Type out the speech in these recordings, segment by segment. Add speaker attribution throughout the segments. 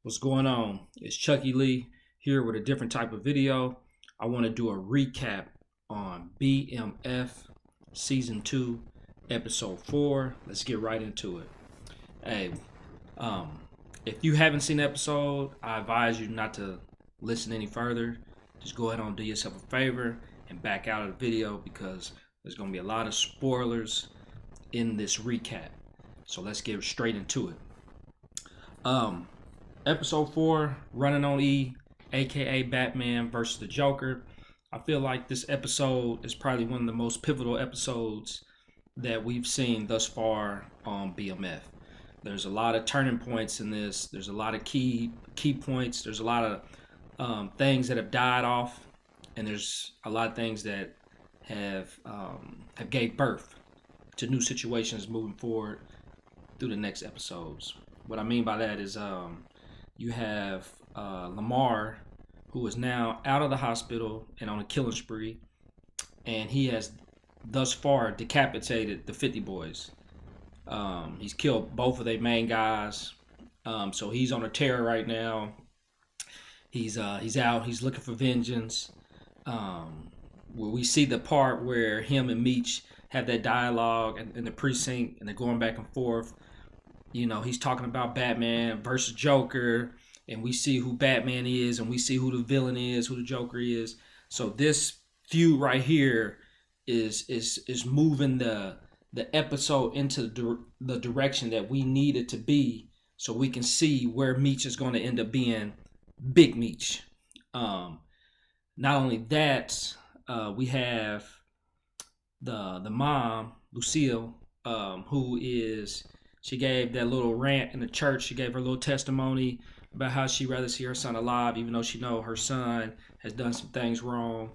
Speaker 1: What's going on? It's Chucky Lee here with a different type of video. I want to do a recap on BMF Season 2, Episode 4. Let's get right into it. Hey, um, if you haven't seen the episode, I advise you not to listen any further. Just go ahead and do yourself a favor and back out of the video because there's going to be a lot of spoilers in this recap. So let's get straight into it. Um, Episode 4, Running on E, aka Batman versus the Joker. I feel like this episode is probably one of the most pivotal episodes that we've seen thus far on BMF. There's a lot of turning points in this. There's a lot of key points. There's a lot of things that have died off, and there's a lot of things that have gave birth to new situations moving forward through the next episodes. What I mean by that is you have Lamar, who is now out of the hospital and on a killing spree, and he has thus far decapitated the 50 boys. He's killed both of their main guys, so he's on a tear right now. He's out. He's looking for vengeance. Where we see the part where him and Meech have that dialogue in the precinct, and they're going back and forth. You know, he's talking about Batman versus Joker, and we see who Batman is, and we see who the villain is, who the Joker is. So this feud right here is moving the episode into the direction that we need it to be, so we can see where Meech is going to end up being Big Meech. Not only that, we have the mom Lucille, who is. She gave that little rant in the church. She gave her little testimony about how she'd rather see her son alive, even though she know her son has done some things wrong.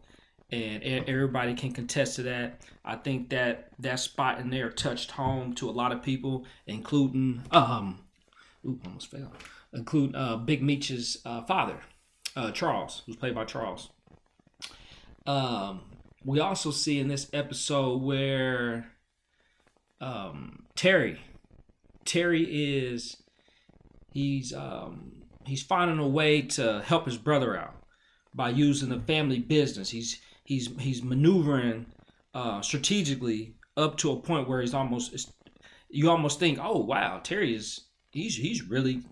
Speaker 1: And everybody can contest to that. I think that spot in there touched home to a lot of people, including almost fell, including Big Meech's father, Charles, who's played by Charles. We also see in this episode where Terry is he's finding a way to help his brother out by using the family business. He's maneuvering strategically up to a point where you almost think, oh wow, Terry he's really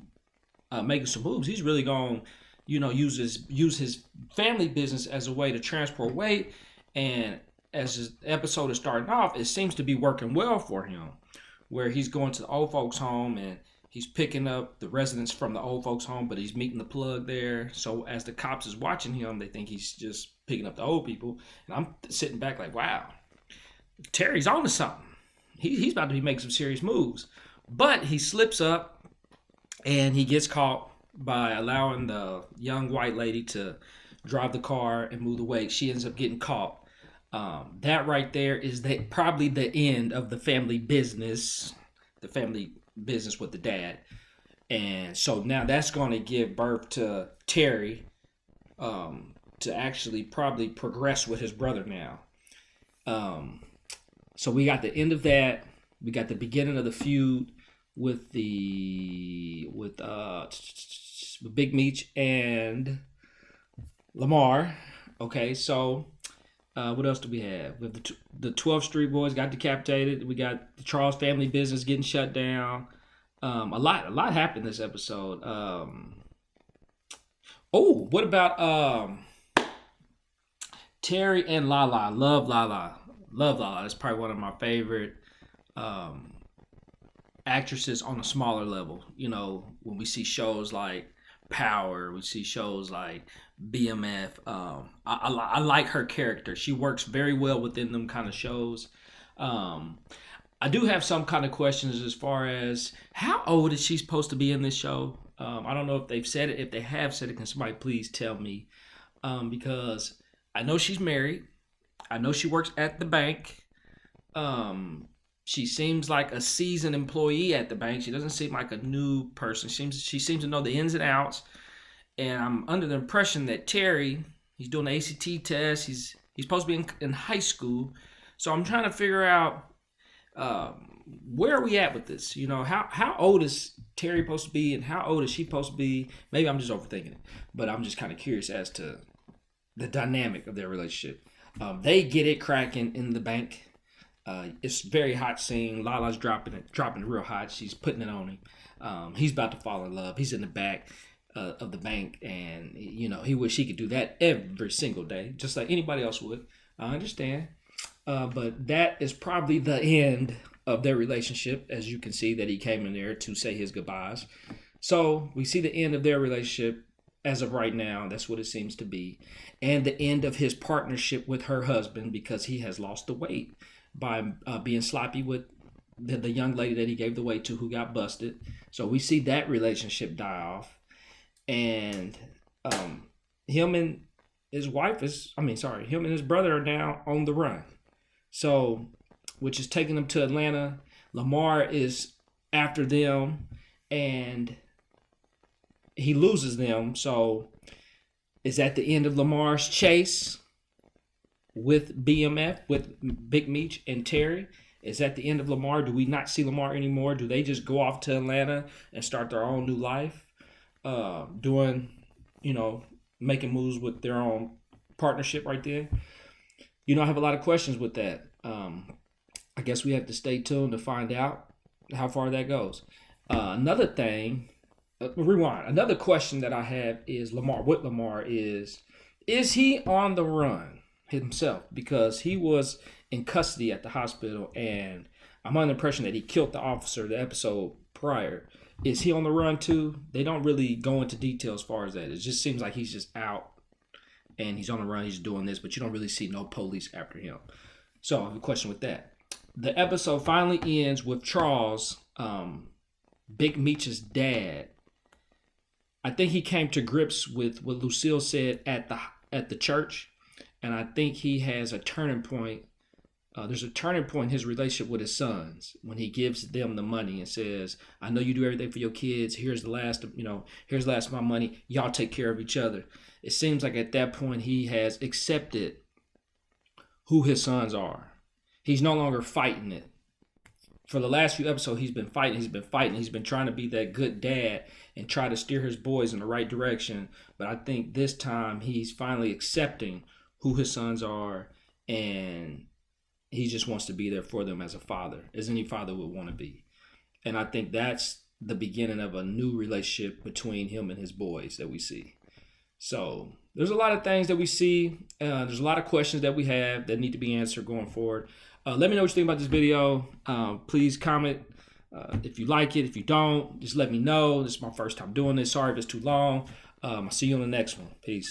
Speaker 1: making some moves. He's really going use his family business as a way to transport weight. And as his episode is starting off, it seems to be working well for him, where he's going to the old folks home and he's picking up the residents from the old folks home, but he's meeting the plug there. So as the cops is watching him, they think he's just picking up the old people. And I'm sitting back like, wow, Terry's on to something. He's about to be making some serious moves. But he slips up and he gets caught by allowing the young white lady to drive the car and move the weight. She ends up getting caught. That right there is probably the end of the family business with the dad. And so now that's going to give birth to Terry to actually probably progress with his brother now. So we got the end of that. We got the beginning of the feud with Big Meech and Lamar. Okay, so what else do we have? We have the 12th Street Boys got decapitated. We got the Charles family business getting shut down. A lot happened this episode. What about Terry and Lala? Love Lala. That's probably one of my favorite actresses on a smaller level. You know, when we see shows like Power, we see shows like BMF. I like her character. She works very well within them kind of shows. I do have some kind of questions as far as how old is she supposed to be in this show. I don't know if they've said it. If they have said it, can somebody please tell me? Because I know she's married. I know she works at the bank. She seems like a seasoned employee at the bank. She doesn't seem like a new person. She seems to know the ins and outs. And I'm under the impression that Terry, he's doing the ACT test. He's supposed to be in high school. So I'm trying to figure out Where are we at with this? You know, how old is Terry supposed to be, and how old is she supposed to be? Maybe I'm just overthinking it, but I'm just kind of curious as to the dynamic of their relationship. They get it cracking in the bank. It's very hot scene. Lala's dropping it real hot. She's putting it on him. He's about to fall in love. He's in the back of the bank, and you know he wish he could do that every single day, just like anybody else would. I understand, but that is probably the end of their relationship. As you can see, that he came in there to say his goodbyes. So we see the end of their relationship as of right now. That's what it seems to be, and the end of his partnership with her husband because he has lost the weight by being sloppy with the young lady that he gave the weight to who got busted. So we see that relationship die off. And him and his wife him and his brother are now on the run. So, which is taking them to Atlanta. Lamar is after them and he loses them. So, is at the end of Lamar's chase with BMF, with Big Meech and Terry. Is at the end of Lamar. Do we not see Lamar anymore? Do they just go off to Atlanta and start their own new life? Doing, making moves with their own partnership right there. I have a lot of questions with that. I guess we have to stay tuned to find out how far that goes. Another thing, rewind. Another question that I have is Lamar is he on the run himself? Because he was in custody at the hospital, and I'm under the impression that he killed the officer the episode prior. Is he on the run too? They don't really go into detail as far as that. It just seems like he's just out and he's on the run. He's doing this, but you don't really see no police after him. So I have a question with that. The episode finally ends with Charles, Big Meech's dad. I think he came to grips with what Lucille said at the church, and I think he has a turning point. There's a turning point in his relationship with his sons when he gives them the money and says, I know you do everything for your kids. Here's the last of my money. Y'all take care of each other. It seems like at that point he has accepted who his sons are. He's no longer fighting it. For the last few episodes, he's been fighting. He's been trying to be that good dad and try to steer his boys in the right direction. But I think this time he's finally accepting who his sons are, and he just wants to be there for them as a father, as any father would want to be. And I think that's the beginning of a new relationship between him and his boys that we see. So there's a lot of things that we see. There's a lot of questions that we have that need to be answered going forward. Let me know what you think about this video. Please comment if you like it. If you don't, just let me know. This is my first time doing this. Sorry if it's too long. I'll see you on the next one. Peace.